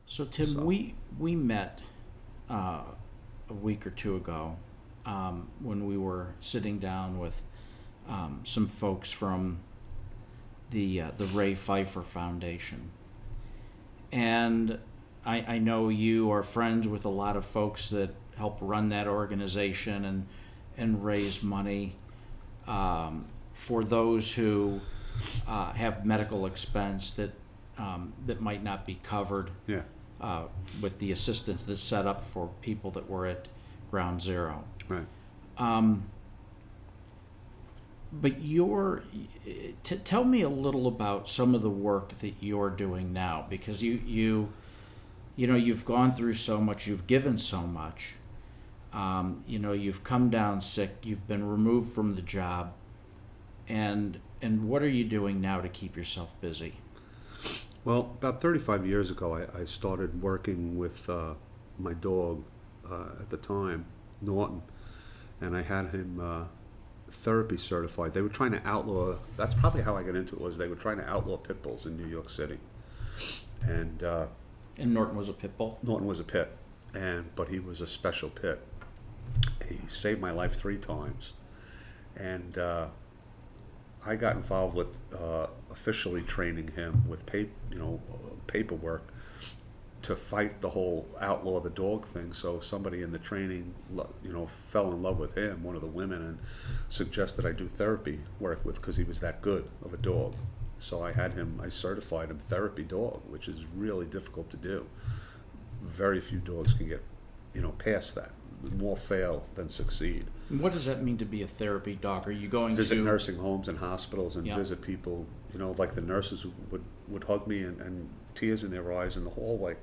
So Tim, we met a week or two ago when we were sitting down with some folks from the Ray Pfeiffer Foundation, and I know you are friends with a lot of folks that help run that organization and raise money for those who have medical expense that might not be covered. Yeah. With the assistance that's set up for people that were at ground zero. Right. But tell me a little about some of the work that you're doing now, because you know you've gone through so much, you've given so much. You've come down sick, you've been removed from the job, and what are you doing now to keep yourself busy? Well, about 35 years ago, I started working with my dog at the time, Norton, and I had him therapy certified. They were trying to outlaw, that's probably how I got into it, was they were trying to outlaw pit bulls in New York City. And Norton was a pit bull? Norton was a pit, but he was a special pit. He saved my life 3 times. And I got involved with officially training him with paperwork to fight the whole outlaw the dog thing. So somebody in the training, fell in love with him, one of the women, and suggested I do therapy work with, because he was that good of a dog. So I certified him therapy dog, which is really difficult to do. Very few dogs can get, past that. More fail than succeed. What does that mean to be a therapy dog? Are you going visit to nursing homes and hospitals and visit people? Like the nurses would hug me and tears in their eyes in the hallway.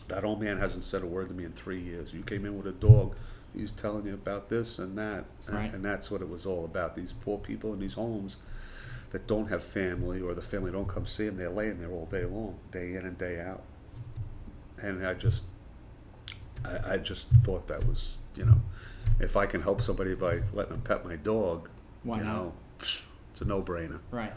That old man hasn't said a word to me in 3 years. You came in with a dog. He's telling you about this and that, and that's what it was all about. These poor people in these homes that don't have family, or the family don't come see them. They're laying there all day long, day in and day out. And I just thought that was, if I can help somebody by letting them pet my dog, why not? It's a no-brainer. Right.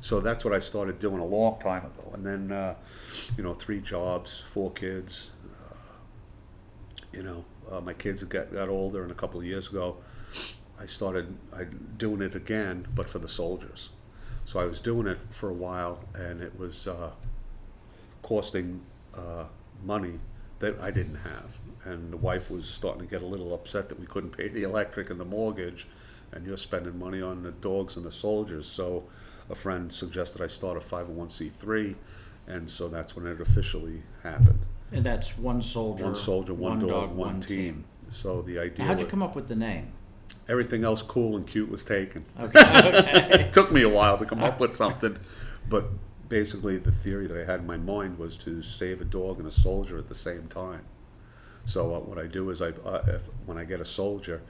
So that's what I started doing a long time ago. And then, 3 jobs, 4 kids. My kids got older, and a couple of years ago, I started doing it again, but for the soldiers. So I was doing it for a while, and it was costing money that I didn't have. And the wife was starting to get a little upset that we couldn't pay the electric and the mortgage, and you're spending money on the dogs and the soldiers. So a friend suggested I start a 501c3, and so that's when it officially happened. And that's one soldier, one dog, one team. So the idea. How'd you come up with the name? Everything else cool and cute was taken. Okay. It took me a while to come up with something, but basically the theory that I had in my mind was to save a dog and a soldier at the same time. So what I do is when I get a soldier,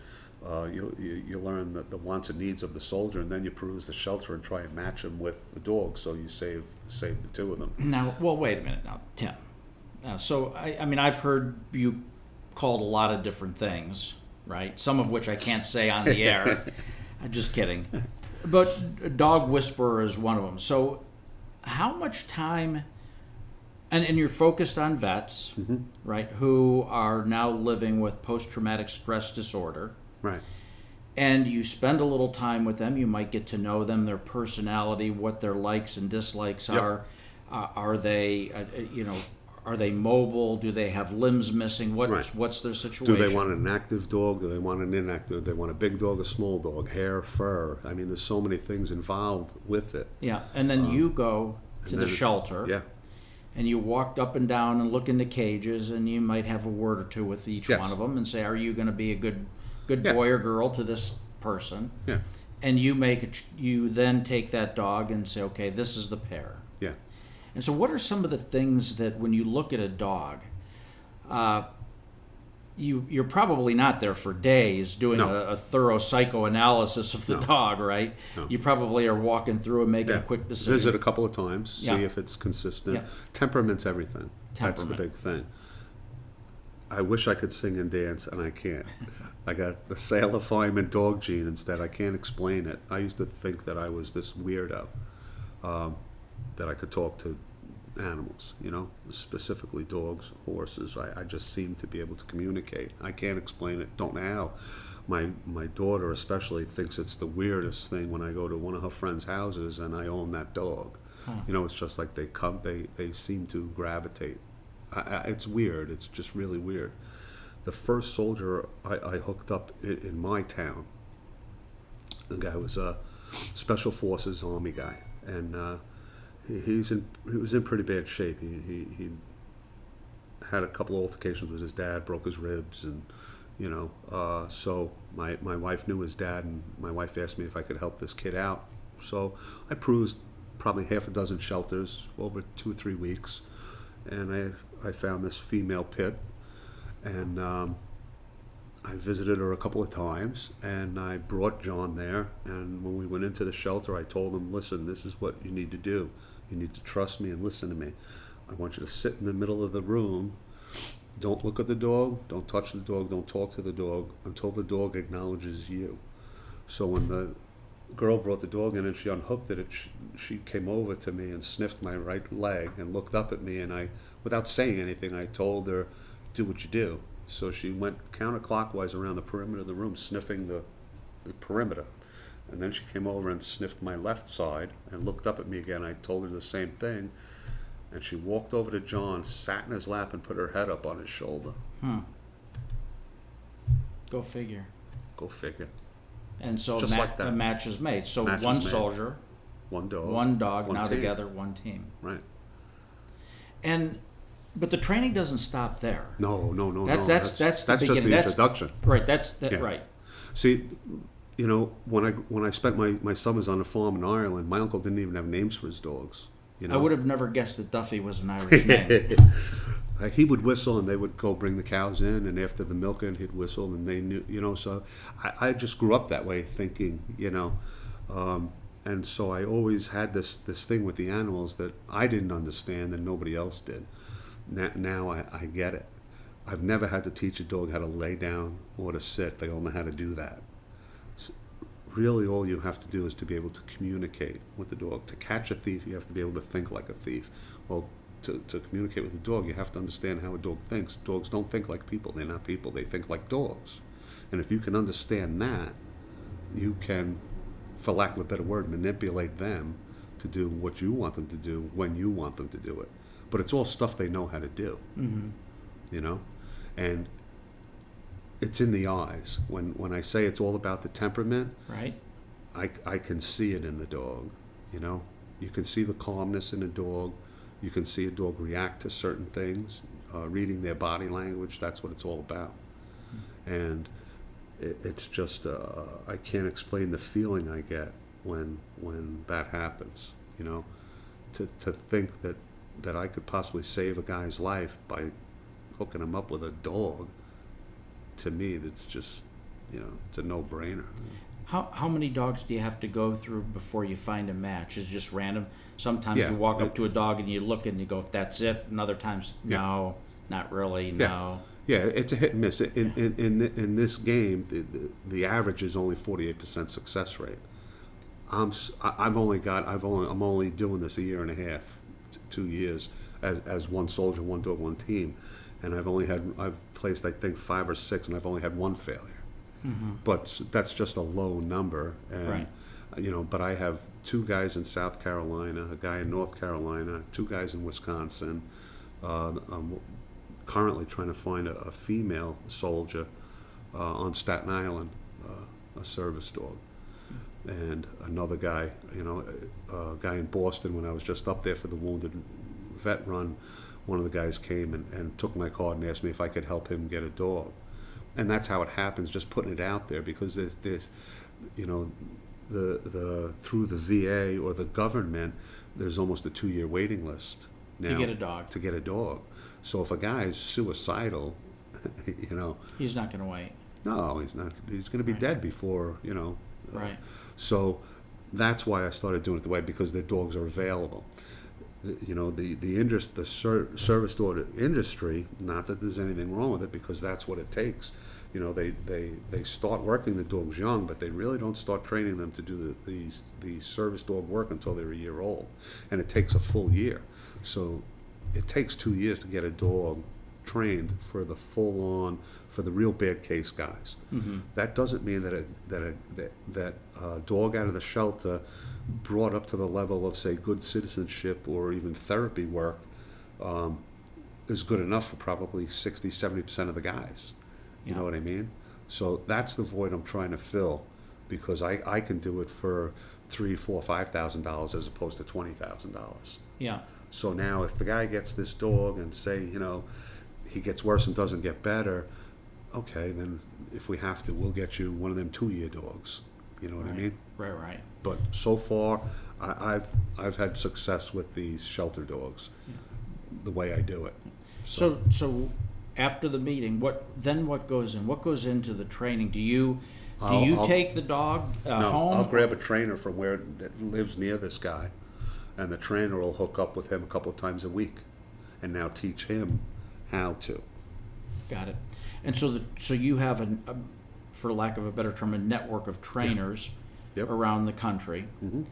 you learn the wants and needs of the soldier, and then you peruse the shelter and try and match them with the dog, so you save the 2 of them. Now, well, wait a minute now, Tim. So I've heard you called a lot of different things, right? Some of which I can't say on the air. I'm just kidding. But dog whisperer is one of them. So how much time, and you're focused on vets, right, who are now living with post-traumatic stress disorder. Right. And you spend a little time with them. You might get to know them, their personality, what their likes and dislikes are. Are they, are they mobile? Do they have limbs missing? What's their situation? Do they want an active dog? Do they want an inactive? Do they want a big dog, a small dog, hair, fur? I mean, there's so many things involved with it. Yeah, and then you go to the shelter. Yeah. And you walk up and down and look in the cages, and you might have a word or two with each one of them and say, are you going to be a good boy or girl to this person? Yeah. And you then take that dog and say, okay, this is the pair. Yeah. And so what are some of the things that when you look at a dog, you're probably not there for days doing a thorough psychoanalysis of the dog, right? No. You probably are walking through and making a quick decision. Visit a couple of times, see if it's consistent. Yeah. Temperament's everything. That's the big thing. I wish I could sing and dance, and I can't. I got the sailor fireman dog gene instead. I can't explain it. I used to think that I was this weirdo, that I could talk to animals, specifically dogs, horses. I just seem to be able to communicate. I can't explain it, don't know how. My daughter especially thinks it's the weirdest thing when I go to one of her friends' houses and I own that dog. It's just like they seem to gravitate. It's weird. It's just really weird. The first soldier I hooked up in my town, the guy was a Special Forces Army guy, and he was in pretty bad shape. He had a couple of altercations with his dad, broke his ribs, and so my wife knew his dad, and my wife asked me if I could help this kid out. So I cruised probably half a dozen shelters over 2 or 3 weeks, and I found this female pit, and I visited her a couple of times, and I brought John there, and when we went into the shelter, I told him, listen, this is what you need to do. You need to trust me and listen to me. I want you to sit in the middle of the room. Don't look at the dog, don't touch the dog, don't talk to the dog until the dog acknowledges you. So when the girl brought the dog in and she unhooked it, she came over to me and sniffed my right leg and looked up at me, and without saying anything, I told her, do what you do. So she went counterclockwise around the perimeter of the room, sniffing the perimeter. And then she came over and sniffed my left side and looked up at me again. I told her the same thing. And she walked over to John, sat in his lap, and put her head up on his shoulder. Go figure. Go figure. And so Just like that. a match is made. So Match one is made. soldier, One dog. one dog, one now team. together, one team. Right. But the training doesn't stop there. No. That's just the beginning. the introduction. Right. Yeah. Right. See, when I spent my summers on a farm in Ireland, my uncle didn't even have names for his dogs. I would have never guessed that Duffy was an Irish name. He would whistle, and they would go bring the cows in, and after the milking, he'd whistle, and they knew, so I just grew up that way, thinking, and so I always had this thing with the animals that I didn't understand and nobody else did. Now I get it. I've never had to teach a dog how to lay down or to sit. They all know how to do that. Really, all you have to do is to be able to communicate with the dog. To catch a thief, you have to be able to think like a thief. Well, to communicate with the dog, you have to understand how a dog thinks. Dogs don't think like people. They're not people. They think like dogs. And if you can understand that, you can, for lack of a better word, manipulate them to do what you want them to do when you want them to do it. But it's all stuff they know how to do, and it's in the eyes. When I say it's all about the temperament, Right. I can see it in the dog. You can see the calmness in a dog. You can see a dog react to certain things, reading their body language. That's what it's all about. And it's just I can't explain the feeling I get when that happens. To think that I could possibly save a guy's life by hooking him up with a dog. To me, that's just it's a no-brainer. How many dogs do you have to go through before you find a match? Is it just random? Sometimes you walk up to a dog and you look and you go, that's it. And other times, no, not really, no. Yeah, it's a hit and miss. In this game, the average is only 48% success rate. I'm only doing this a year and a half, 2 years as one soldier, one dog, one team, and I've placed I think 5 or 6, and I've only had one failure. But that's just a low number, and Right. But I have 2 guys in South Carolina, a guy in North Carolina, 2 guys in Wisconsin. I'm currently trying to find a female soldier on Staten Island, a service dog, and another guy, a guy in Boston. When I was just up there for the Wounded Vet Run, one of the guys came and took my card and asked me if I could help him get a dog. And that's how it happens, just putting it out there, because there's the through the VA or the government, there's almost a 2-year waiting list now To get a dog. To get a dog. So if a guy's suicidal, He's not going to wait. no, he's not. He's going to be dead before, Right. So that's why I started doing it the way, because the dogs are available. The service dog industry, not that there's anything wrong with it, because that's what it takes. they start working the dogs young, but they really don't start training them to do the service dog work until they're a year old, and it takes a full year. So it takes 2 years to get a dog trained for the for the real bad case guys. Mm-hmm. That doesn't mean that a dog out of the shelter brought up to the level of, say, good citizenship or even therapy work is good enough for probably 60-70% of the guys. You know what I mean? So that's the void I'm trying to fill, because I can do it for $3,000, $4,000, $5,000 as opposed to $20,000. Yeah. So now if the guy gets this dog and say, he gets worse and doesn't get better, okay, then if we have to, we'll get you one of them 2-year dogs. You know what I mean? Right. But so far, I've had success with these shelter dogs, the way I do it. So after the meeting, what goes in? What goes into the training? Do you take the dog No, home? I'll grab a trainer from where that lives near this guy, and the trainer will hook up with him a couple of times a week, and now teach him how to. Got it. And so you have for lack of a better term, a network of trainers Yep. around the country, Mm-hmm.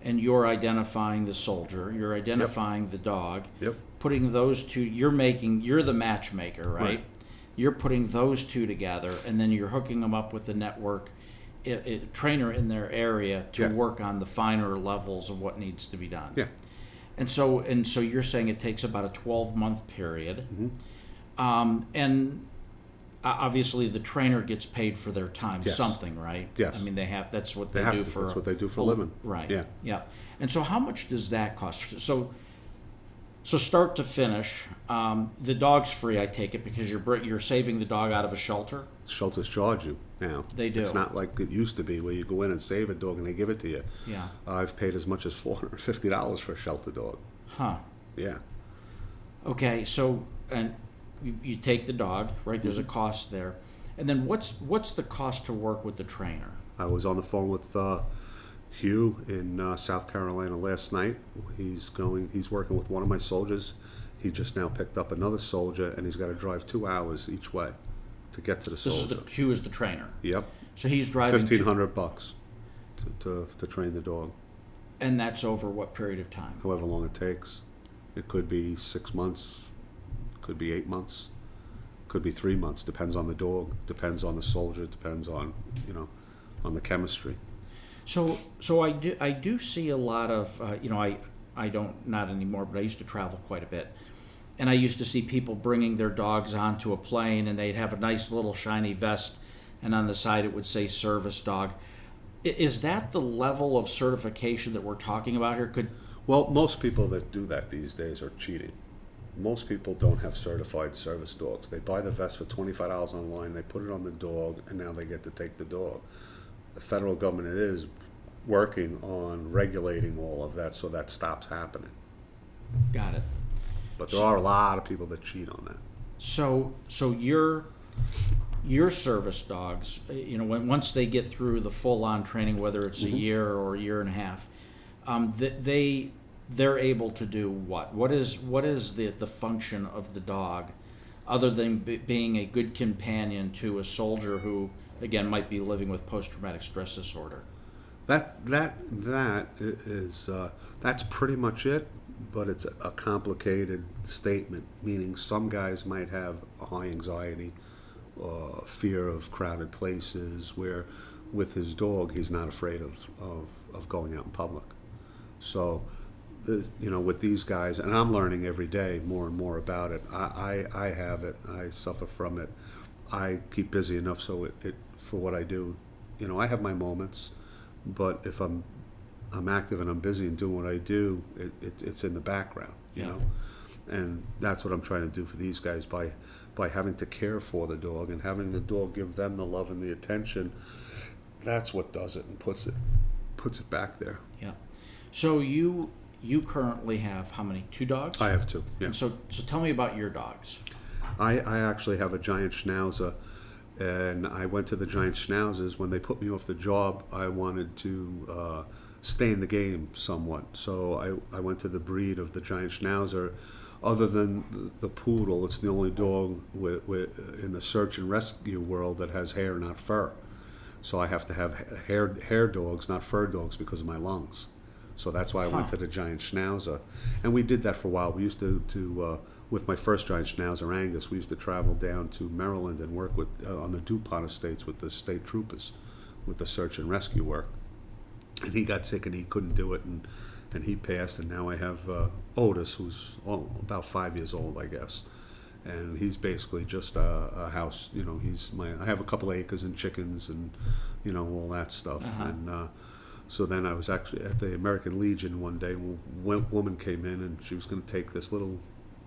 and you're identifying the soldier, you're identifying the dog, Yep. putting those two. You're the matchmaker, right? Right. You're putting those two together, and then you're hooking them up with the network trainer in their area to Yeah. work on the finer levels of what needs to be done. Yeah. And so you're saying it takes about a 12-month period, Mm-hmm. and obviously the trainer gets paid for their time, Yes. something, right? Yes. I mean, that's what They they have do to. for. That's what they do for a living. Right. Yeah. Yeah. And so how much does that cost? So start to finish, the dog's free, I take it, because you're saving the dog out of a shelter. Shelters charge you now. They do. It's not like it used to be where you go in and save a dog and they give it to you. Yeah. I've paid as much as $450 for a shelter dog. Huh. Yeah. Okay. So and you take the dog, right? There's a cost there, and then what's the cost to work with the trainer? I was on the phone with Hugh in South Carolina last night. He's working with one of my soldiers. He just now picked up another soldier, and he's got to drive 2 hours each way to get to the soldier. Hugh is the trainer. Yep. So he's driving $1,500 to train the dog. And that's over what period of time? However long it takes. It could be 6 months, could be 8 months, could be 3 months. Depends on the dog, depends on the soldier, depends on on the chemistry. So I do see a lot of I don't, not anymore, but I used to travel quite a bit, and I used to see people bringing their dogs onto a plane, and they'd have a nice little shiny vest, and on the side it would say service dog. Is that the level of certification that we're talking about here? Well, most people that do that these days are cheating. Most people don't have certified service dogs. They buy the vest for $25 online, they put it on the dog, and now they get to take the dog. The federal government is working on regulating all of that so that stops happening. Got it. But there are a lot of people that cheat on that. So your service dogs, once they get through the full-on training, whether it's a year or a year and a half, they're able to do what? What is the function of the dog, other than being a good companion to a soldier who, again, might be living with post-traumatic stress disorder? That is that's pretty much it, but it's a complicated statement. Meaning, some guys might have a high anxiety, fear of crowded places, where with his dog he's not afraid of going out in public. So, with these guys, and I'm learning every day more and more about it. I have it. I suffer from it. I keep busy enough so it for what I do. I have my moments, but if I'm active and I'm busy and doing what I do, it's in the background, and that's what I'm trying to do for these guys by having to care for the dog and having the dog give them the love and the attention. That's what does it and puts it back there. Yeah. So you currently have how many? 2 dogs? I have 2. Yeah. And so tell me about your dogs. I actually have a giant schnauzer. And I went to the giant schnauzers. When they put me off the job, I wanted to stay in the game somewhat. So I went to the breed of the giant schnauzer. other than the poodle, it's the only dog in the search and rescue world that has hair, not fur. So I have to have hair dogs, not fur dogs, because of my lungs. So that's why I went to the giant schnauzer. And we did that for a while. We used to with my first giant schnauzer, Angus, we used to travel down to Maryland and work with on the DuPont estates with the state troopers with the search and rescue work. And he got sick and he couldn't do it, and he passed. And now I have Otis, who's about 5 years old, I guess. And he's basically just a house, you know, I have a couple acres and chickens and, you know, all that stuff. And so then I was actually at the American Legion one day. Woman came in and she was going to take this little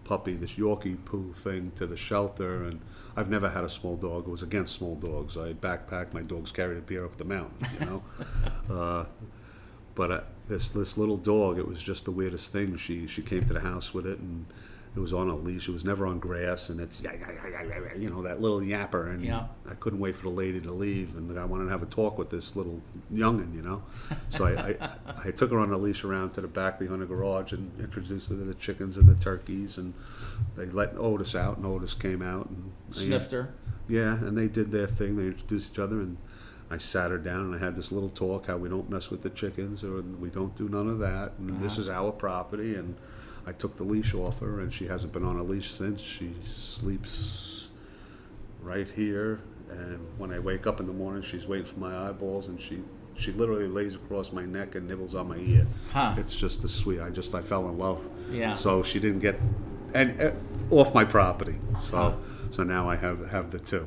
puppy, this Yorkie poo thing, to the shelter. And I've never had a small dog. It was against small dogs. I backpacked. My dogs carried a beer up the mountain, you know. But this little dog, it was just the weirdest thing. She came to the house with it, and it was on a leash. It was never on grass, and it's, you know, that little yapper. And I couldn't wait for the lady to leave, and I wanted to have a talk with this little youngin', you know. So I took her on a leash around to the back behind the garage and introduced her to the chickens and the turkeys, and they let Otis out, and Otis came out and Sniffed her. Yeah, and they did their thing. They introduced each other, and I sat her down and I had this little talk how we don't mess with the chickens, or we don't do none of that, and this is our property. And I took the leash off her, and she hasn't been on a leash since. She sleeps right here, and when I wake up in the morning, she's waiting for my eyeballs, and she literally lays across my neck and nibbles on my ear. It's just the sweet. I fell in love. Yeah. So she didn't get off my property. So now I have the two.